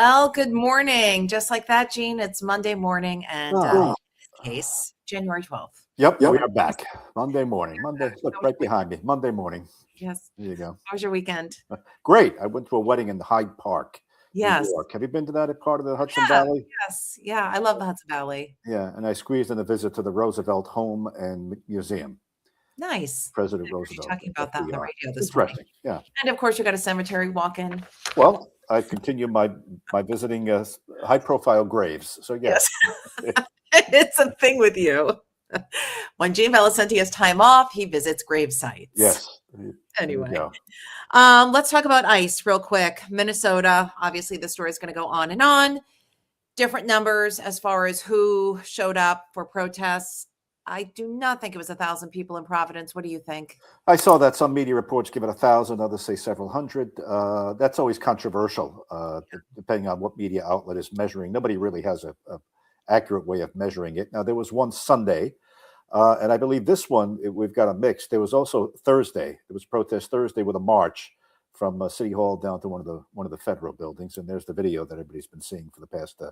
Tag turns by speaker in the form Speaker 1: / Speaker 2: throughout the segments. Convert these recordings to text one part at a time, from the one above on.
Speaker 1: Well, good morning. Just like that, Gene, it's Monday morning, and in this case, January 12th.
Speaker 2: Yep, we are back. Monday morning. Look right behind me. Monday morning.
Speaker 1: Yes.
Speaker 2: There you go.
Speaker 1: How was your weekend?
Speaker 2: Great. I went to a wedding in Hyde Park,
Speaker 1: Yes.
Speaker 2: New York. Have you been to that part of the Hudson Valley?
Speaker 1: Yes. Yeah, I love the Hudson Valley.
Speaker 2: Yeah, and I squeezed in a visit to the Roosevelt Home and Museum.
Speaker 1: Nice.
Speaker 2: President Roosevelt.
Speaker 1: Talking about that on the radio this
Speaker 2: Interesting.
Speaker 1: morning.
Speaker 2: Yeah.
Speaker 1: And of course, you got a cemetery walk-in.
Speaker 2: Well, I continue my visiting high-profile graves. So yes.
Speaker 1: It's a thing with you. When Gene Valicenti has time off, he visits grave sites.
Speaker 2: Yes.
Speaker 1: Anyway, let's talk about ICE real quick. Minnesota, obviously the story is going to go on and on. Different numbers as far as who showed up for protests. I do not think it was 1,000 people in Providence. What do you think?
Speaker 2: I saw that some media reports give it 1,000, others say several hundred. That's always controversial, depending on what media outlet is measuring. Nobody really has a accurate way of measuring it. Now, there was one Sunday, and I believe this one, we've got a mix. There was also Thursday. There was protest Thursday with a march from City Hall down to one of the federal buildings, and there's the video that everybody's been seeing for the past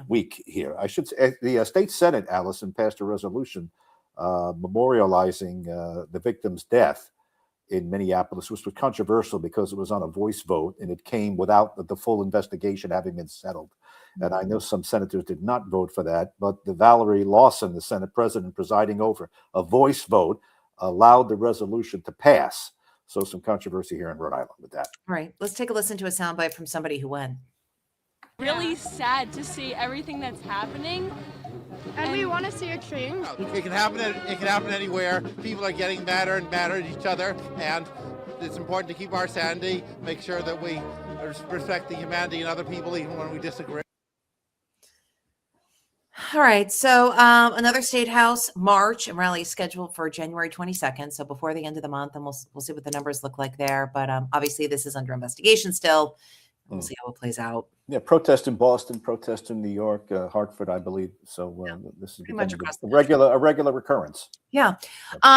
Speaker 2: week here. I should say the state Senate, Alison, passed a resolution memorializing the victim's death in Minneapolis, which was controversial because it was on a voice vote and it came without the full investigation having been settled. And I know some senators did not vote for that, but the Valerie Lawson, the Senate president presiding over a voice vote, allowed the resolution to pass. So some controversy here in Rhode Island with that.
Speaker 1: All right, let's take a listen to a soundbite from somebody who went.
Speaker 3: Really sad to see everything that's happening,
Speaker 4: and we want to see a change.
Speaker 5: It can happen. It can happen anywhere. People are getting madder and madder at each other, and it's important to keep our sanity. Make sure that we respect the humanity in other people, even when we disagree.
Speaker 1: All right. So another state house march and rally is scheduled for January 22nd. So before the end of the month, and we'll see what the numbers look like there. But obviously, this is under investigation still. We'll see how it plays out.
Speaker 2: Yeah, protest in Boston, protest in New York, Hartford, I believe. So this is a regular recurrence.
Speaker 1: Yeah.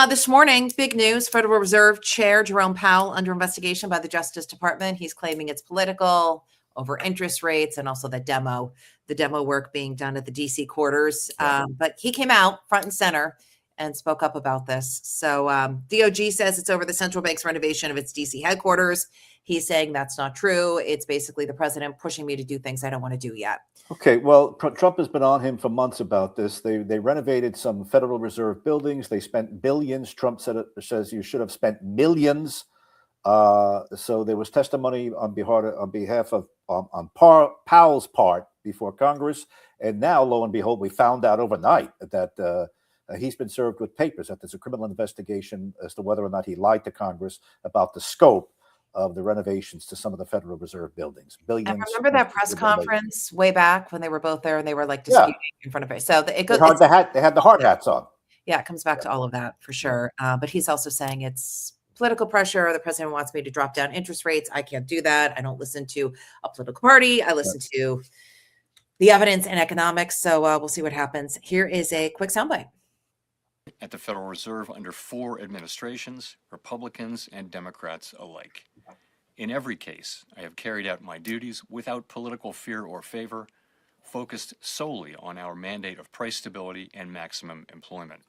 Speaker 1: This morning, big news: Federal Reserve Chair Jerome Powell under investigation by the Justice Department. He's claiming it's political, over interest rates, and also the demo work being done at the DC quarters. But he came out front and center and spoke up about this. So DOG says it's over the central bank's renovation of its DC headquarters. He's saying that's not true. It's basically the president pushing me to do things I don't want to do yet.
Speaker 2: Okay, well, Trump has been on him for months about this. They renovated some Federal Reserve buildings. They spent billions. Trump says you should have spent millions. So there was testimony on behalf of Powell's part before Congress, and now, lo and behold, we found out overnight that he's been served with papers, that there's a criminal investigation as to whether or not he lied to Congress about the scope of the renovations to some of the Federal Reserve buildings. Billions.
Speaker 1: I remember that press conference way back when they were both there and they were like disputing in front of it. So it goes.
Speaker 2: They had the hard hats on.
Speaker 1: Yeah, it comes back to all of that for sure. But he's also saying it's political pressure. The president wants me to drop down interest rates. I can't do that. I don't listen to a political party. I listen to the evidence and economics. So we'll see what happens. Here is a quick soundbite.
Speaker 6: At the Federal Reserve under 4 administrations, Republicans and Democrats alike. In every case, I have carried out my duties without political fear or favor, focused solely on our mandate of price stability and maximum employment.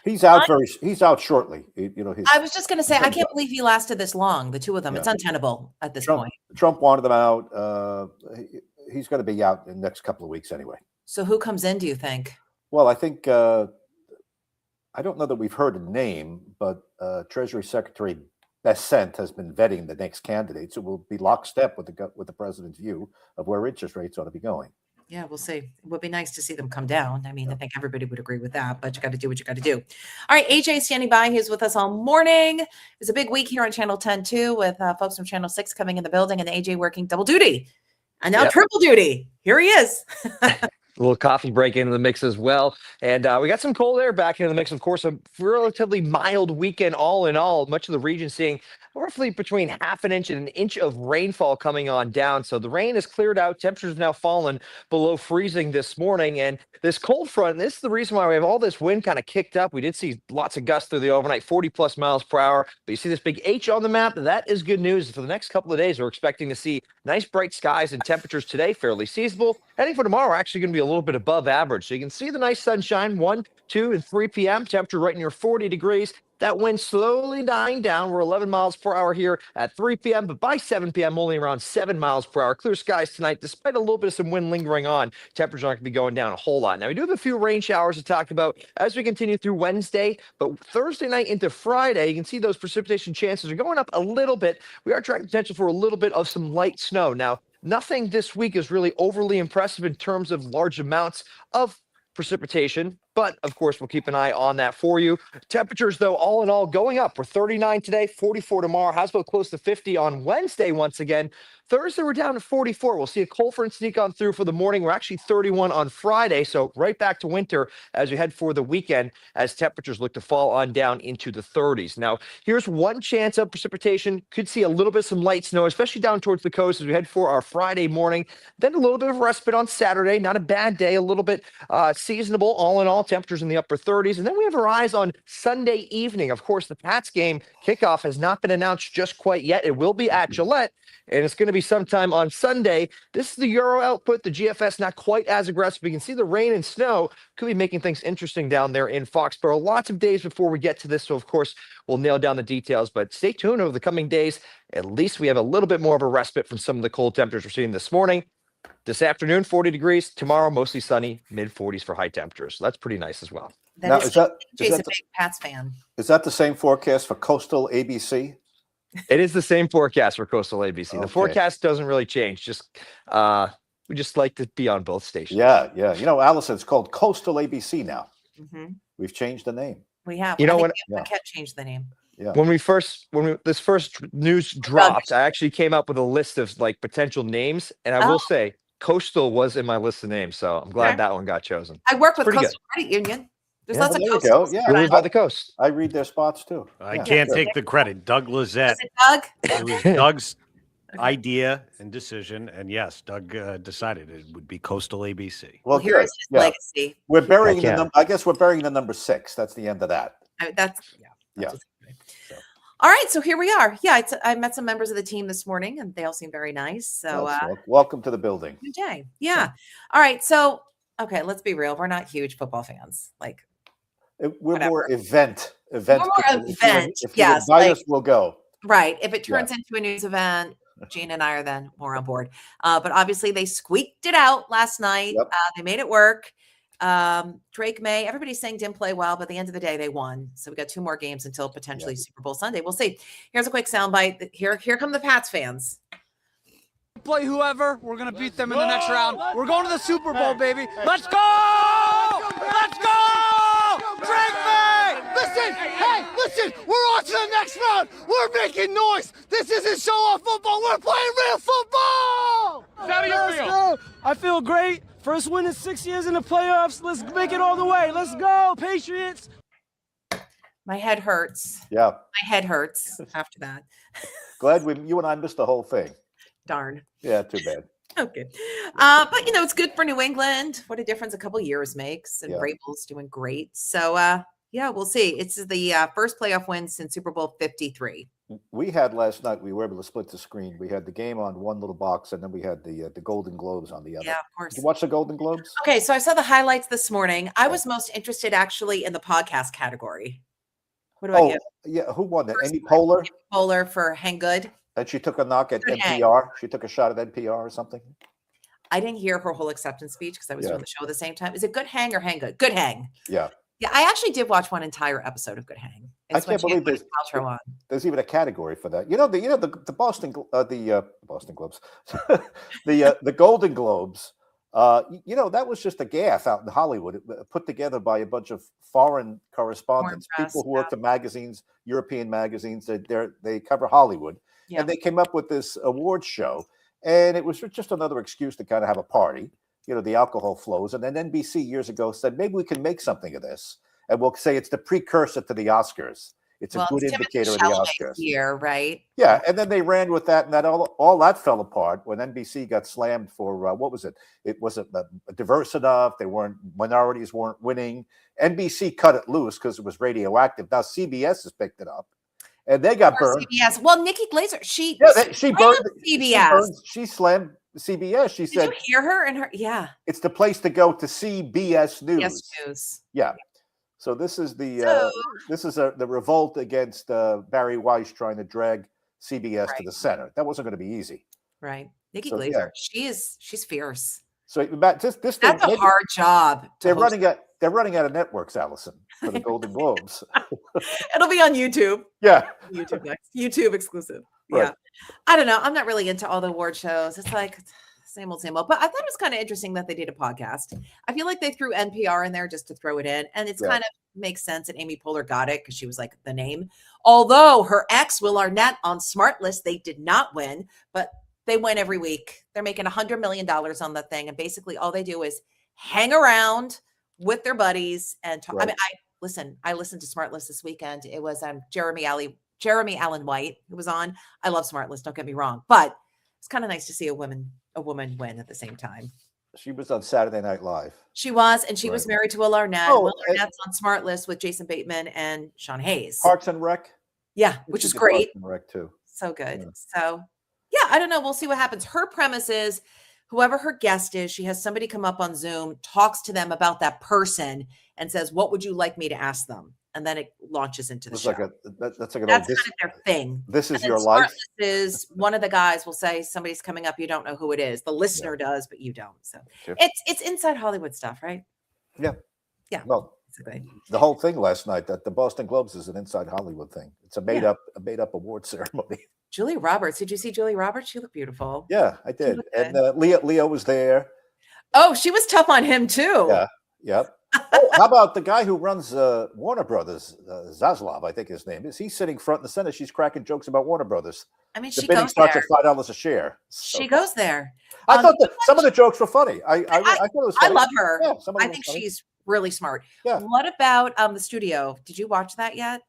Speaker 2: He's out shortly.
Speaker 1: I was just going to say, I can't believe he lasted this long, the two of them. It's untenable at this point.
Speaker 2: Trump wanted them out. He's going to be out in the next couple of weeks anyway.
Speaker 1: So who comes in, do you think?
Speaker 2: Well, I think, I don't know that we've heard a name, but Treasury Secretary Bessent has been vetting the next candidates. It will be lockstep with the president's view of where interest rates ought to be going.
Speaker 1: Yeah, we'll see. It would be nice to see them come down. I mean, I think everybody would agree with that, but you got to do what you got to do. All right, AJ standing by. He's with us all morning. It's a big week here on Channel 10 too, with folks from Channel 6 coming in the building and AJ working double duty and now triple duty. Here he is.
Speaker 7: A little coffee break into the mix as well. And we got some cold air back into the mix. Of course, a relatively mild weekend all in all. Much of the region seeing roughly between half an inch and an inch of rainfall coming on down. So the rain has cleared out. Temperatures have now fallen below freezing this morning. And this cold front, this is the reason why we have all this wind kind of kicked up. We did see lots of gusts through the overnight, 40 plus miles per hour. But you see this big H on the map. That is good news. For the next couple of days, we're expecting to see nice bright skies and temperatures today, fairly seasonable. Heading for tomorrow, actually going to be a little bit above average. So you can see the nice sunshine, 1, 2, and 3 p.m. Temperature right near 40 degrees. That wind slowly dying down. We're 11 miles per hour here at 3 p.m., but by 7 p.m., only around 7 miles per hour. Clear skies tonight, despite a little bit of some wind lingering on. Temperatures aren't going to be going down a whole lot. Now, we do have a few rain showers to talk about as we continue through Wednesday, but Thursday night into Friday, you can see those precipitation chances are going up a little bit. We are tracking potential for a little bit of some light snow. Now, nothing this week is really overly impressive in terms of large amounts of precipitation, but of course we'll keep an eye on that for you. Temperatures, though, all in all going up. We're 39 today, 44 tomorrow. Hasbro close to 50 on Wednesday once again. Thursday we're down to 44. We'll see a cold front sneak on through for the morning. We're actually 31 on Friday, so right back to winter as we head for the weekend as temperatures look to fall on down into the 30s. Now, here's one chance of precipitation. Could see a little bit of some light snow, especially down towards the coast as we head for our Friday morning. Then a little bit of respite on Saturday. Not a bad day, a little bit seasonable all in all. Temperatures in the upper 30s. And then we have our eyes on Sunday evening. Of course, the Pats game kickoff has not been announced just quite yet. It will be at Gillette, and it's going to be sometime on Sunday. This is the Euro output. The GFS not quite as aggressive. You can see the rain and snow could be making things interesting down there in Foxborough. Lots of days before we get to this. So, of course, we'll nail down the details. But stay tuned over the coming days. At least we have a little bit more of a respite from some of the cold temperatures we're seeing this morning. This afternoon, 40 degrees. Tomorrow, mostly sunny, mid-40s for high temperatures. So that's pretty nice as well.
Speaker 2: Now,
Speaker 1: Jason's a big Pats fan.
Speaker 2: Is that the same forecast for coastal ABC?
Speaker 7: It is the same forecast for coastal ABC. The
Speaker 2: Okay.
Speaker 7: forecast doesn't really change. Just we just like to be on both stations.
Speaker 2: Yeah. You know, Allison, it's called Coastal ABC now.
Speaker 1: Mm-hmm.
Speaker 2: We've changed the name.
Speaker 1: We have.
Speaker 7: You know what?
Speaker 1: I can't change the name.
Speaker 2: Yeah.
Speaker 7: When this first news dropped, I actually came up with a list of like potential names, and I will say Coastal was in my list of names, so I'm glad that one got chosen.
Speaker 1: I work with
Speaker 7: pretty
Speaker 1: Coastal Credit Union. There's
Speaker 7: Yeah,
Speaker 1: lots of
Speaker 2: there you
Speaker 1: coastals.
Speaker 2: go. Yeah.
Speaker 7: We live by the coast.
Speaker 2: I read their spots too.
Speaker 8: I
Speaker 2: Yeah.
Speaker 8: can't
Speaker 2: Good.
Speaker 8: take the credit. Doug Lizette.
Speaker 1: Was it Doug?
Speaker 8: It was Doug's idea and decision, and yes, Doug decided it would be Coastal ABC.
Speaker 1: Well, here is his legacy.
Speaker 2: We're burying
Speaker 7: Heck yeah.
Speaker 2: the number. I guess we're burying the number 6. That's the end of that.
Speaker 1: That's
Speaker 2: Yeah.
Speaker 1: So. All right, so here we are. Yeah, I met some members of the team this morning, and they all seem very nice. So,
Speaker 2: welcome to the building.
Speaker 1: good day. Yeah. All right. So, okay, let's be real. We're not huge football fans. Like,
Speaker 2: We're
Speaker 1: Whatever.
Speaker 2: more event.
Speaker 1: We're more
Speaker 2: people.
Speaker 1: event,
Speaker 2: If
Speaker 1: yes,
Speaker 2: you invite
Speaker 1: like-
Speaker 2: us, we'll go.
Speaker 1: right. If it turns into a news event, Gene and I are then more on board. But obviously, they squeaked it out last night.
Speaker 2: Yep.
Speaker 1: They made it work. Drake May, everybody's saying didn't play well, but at the end of the day, they won. So we got 2 more games until potentially Super Bowl Sunday. We'll see. Here's a quick soundbite. Here come the Pats fans.
Speaker 9: Play whoever, we're gonna beat them in the next round. We're going to the Super Bowl, baby. Let's go! Let's go! Drake May! Listen, we're on to the next round. We're making noise. This isn't show off football. We're playing real football.
Speaker 10: How do you feel?
Speaker 9: I feel great. First win in 6 years in the playoffs. Let's make it all the way. Let's go, Patriots.
Speaker 1: My head hurts.
Speaker 2: Yeah.
Speaker 1: My head hurts after that.
Speaker 2: Glad you and I missed the whole thing.
Speaker 1: Darn.
Speaker 2: Yeah, too bad.
Speaker 1: Okay. But it's good for New England. What a difference a couple years makes. And
Speaker 2: Yeah.
Speaker 1: Vrabel's doing great. So we'll see. It's the first playoff win since Super Bowl 53.
Speaker 2: We had last night, we were able to split the screen. We had the game on one little box, and then we had the Golden Globes on the other.
Speaker 1: Yeah, of course.
Speaker 2: Did you watch the Golden Globes?
Speaker 1: Okay, so I saw the highlights this morning. I was most interested actually in the podcast category. What about you?
Speaker 2: Yeah. Who won that?
Speaker 1: First
Speaker 2: Amy
Speaker 1: one,
Speaker 2: Poehler?
Speaker 1: Amy Poehler for Hang Good.
Speaker 2: And she took a knock at
Speaker 1: Good hang.
Speaker 2: NPR. She took a shot at NPR or something.
Speaker 1: I didn't hear her whole acceptance speech because I was
Speaker 2: Yeah.
Speaker 1: doing the show at the same time. Is it Good Hang or Hang Good? Good Hang.
Speaker 2: Yeah.
Speaker 1: Yeah, I actually did watch one entire episode of Good Hang.
Speaker 2: I
Speaker 1: It's when
Speaker 2: can't
Speaker 1: she had
Speaker 2: believe
Speaker 1: Gwyneth Paltrow on.
Speaker 2: there's even a category for that. The Boston Globes, the Golden Globes. That was just a gaffe out in Hollywood, put together by a bunch of foreign correspondents,
Speaker 1: Foreign press,
Speaker 2: people who work for magazines, European magazines. They cover Hollywood,
Speaker 1: Yeah.
Speaker 2: and they came up with this awards show, and it was just another excuse to kind of have a party. the alcohol flows. And then NBC years ago said, maybe we can make something of this. And we'll say it's the precursor to the Oscars. It's a good indicator of the Oscars.
Speaker 1: Year, right?
Speaker 2: Yeah, and then they ran with that, and that all that fell apart when NBC got slammed for what was it? It wasn't diverse enough. Minorities weren't winning. NBC cut it loose because it was radioactive. Now CBS has picked it up, and they got burned.
Speaker 1: CBS. Well, Nikki Glaser, she
Speaker 2: burned
Speaker 1: CBS.
Speaker 2: She slammed CBS. She said,
Speaker 1: "Did you hear her?" And her, yeah,
Speaker 2: it's the place to go to CBS News.
Speaker 1: CBS News.
Speaker 2: Yeah. So this is the revolt against Barry Weiss trying to drag CBS to the center. That wasn't going to be easy.
Speaker 1: Right. Nikki Glaser, she's fierce.
Speaker 2: So this
Speaker 1: that's a hard job.
Speaker 2: They're running out of networks, Allison, for the Golden Globes.
Speaker 1: It'll be on YouTube.
Speaker 2: Yeah.
Speaker 1: YouTube next. YouTube exclusive.
Speaker 2: Right.
Speaker 1: Yeah. I don't know. I'm not really into all the award shows. It's like same old. But I thought it was kind of interesting that they did a podcast. I feel like they threw NPR in there just to throw it in. And it's kind of makes sense. And Amy Poehler got it because she was like the name. Although her ex, Will Arnett, on Smart List, they did not win, but they win every week. They're making $100 million on the thing. And basically all they do is hang around with their buddies and talk.
Speaker 2: Right.
Speaker 1: I mean, I listened to Smart List this weekend. It was Jeremy Allen White who was on. I love Smart List, don't get me wrong. But it's kind of nice to see a woman win at the same time.
Speaker 2: She was on Saturday Night Live.
Speaker 1: She was, and she was married to Will Arnett.
Speaker 2: Oh,
Speaker 1: Will Arnett's on Smart List with Jason Bateman and Sean Hayes.
Speaker 2: Parks and Rec.
Speaker 1: Yeah, which is great.
Speaker 2: Parks and Rec too.
Speaker 1: So good. Yeah. So yeah, I don't know. We'll see what happens. Her premise is whoever her guest is, she has somebody come up on Zoom, talks to them about that person, and says, "What would you like me to ask them?" And then it launches into the show.
Speaker 2: That's kind
Speaker 1: of their thing.
Speaker 2: This is your life.
Speaker 1: Is one of the guys will say somebody's coming up, you don't know who it is. The listener does, but you don't. So it's inside Hollywood stuff, right?
Speaker 2: Yeah.
Speaker 1: Yeah.
Speaker 2: Well,
Speaker 1: basically.
Speaker 2: The whole thing last night that the Boston Globes is an inside Hollywood thing. It's a made up award ceremony.
Speaker 1: Julia Roberts. Did you see Julia Roberts? She looked beautiful.
Speaker 2: Yeah, I did. And Leo was there.
Speaker 1: Oh, she was tough on him too.
Speaker 2: Yeah. Yep. Oh, how about the guy who runs Warner Brothers, Zaslav, I think his name is. He's sitting front and center. She's cracking jokes about Warner Brothers.
Speaker 1: I mean,
Speaker 2: the
Speaker 1: she
Speaker 2: bidding
Speaker 1: goes
Speaker 2: starts
Speaker 1: there.
Speaker 2: at $5 a share. So
Speaker 1: she goes there.
Speaker 2: I thought that some of the jokes were funny. I thought it was funny.
Speaker 1: I love her.
Speaker 2: Yeah,
Speaker 1: I think she's really smart.
Speaker 2: Yeah.
Speaker 1: What about the studio? Did you watch that yet?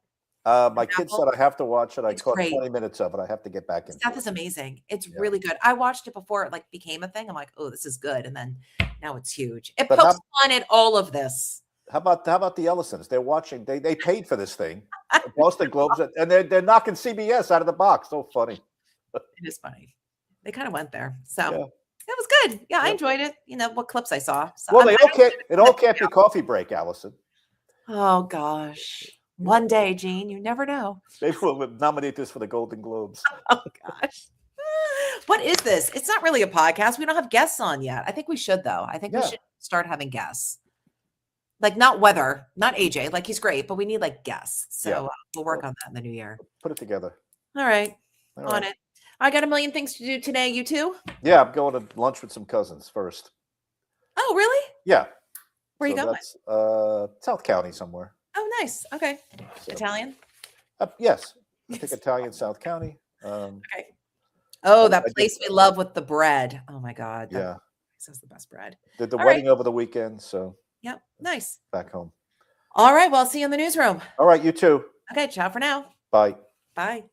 Speaker 2: My kids said I have to watch it. I caught
Speaker 1: great.
Speaker 2: 20 minutes of it. I have to get back in.
Speaker 1: Stuff is amazing. It's really good. I watched it before it became a thing. I'm like, oh, this is good. And then now it's huge. It pokes fun at all of this.
Speaker 2: How about the Ellisons? They're watching. They paid for this thing. The Boston Globes, and they're knocking CBS out of the box. So funny.
Speaker 1: It is funny. They kind of went there. So it was good. Yeah, I enjoyed it. You know what clips I saw. So
Speaker 2: well, it all can't be coffee break, Allison.
Speaker 1: Oh gosh. One day, Gene, you never know.
Speaker 2: Maybe we'll nominate this for the Golden Globes.
Speaker 1: Oh gosh. What is this? It's not really a podcast. We don't have guests on yet. I think we should though. I think we should start having guests. Not weather, not AJ. He's great, but we need guests. So we'll work on that in the new year.
Speaker 2: Put it together.
Speaker 1: All right. On it. I got a million things to do today. You too?
Speaker 2: Yeah, I'm going to lunch with some cousins first.
Speaker 1: Oh, really?
Speaker 2: Yeah.
Speaker 1: Where are you going?
Speaker 2: That's, South County somewhere.
Speaker 1: Oh, nice. Okay. So, Italian?
Speaker 2: Yes. I think Italian, South County.
Speaker 1: Okay. Oh, that place we love with the bread. Oh my God.
Speaker 2: Yeah.
Speaker 1: That's the best bread.
Speaker 2: Did the wedding over the weekend, so.
Speaker 1: Yep. Nice.
Speaker 2: Back home.
Speaker 1: All right. Well, I'll see you in the newsroom.
Speaker 2: All right. You too.
Speaker 1: Okay. Ciao for now.
Speaker 2: Bye.
Speaker 1: Bye.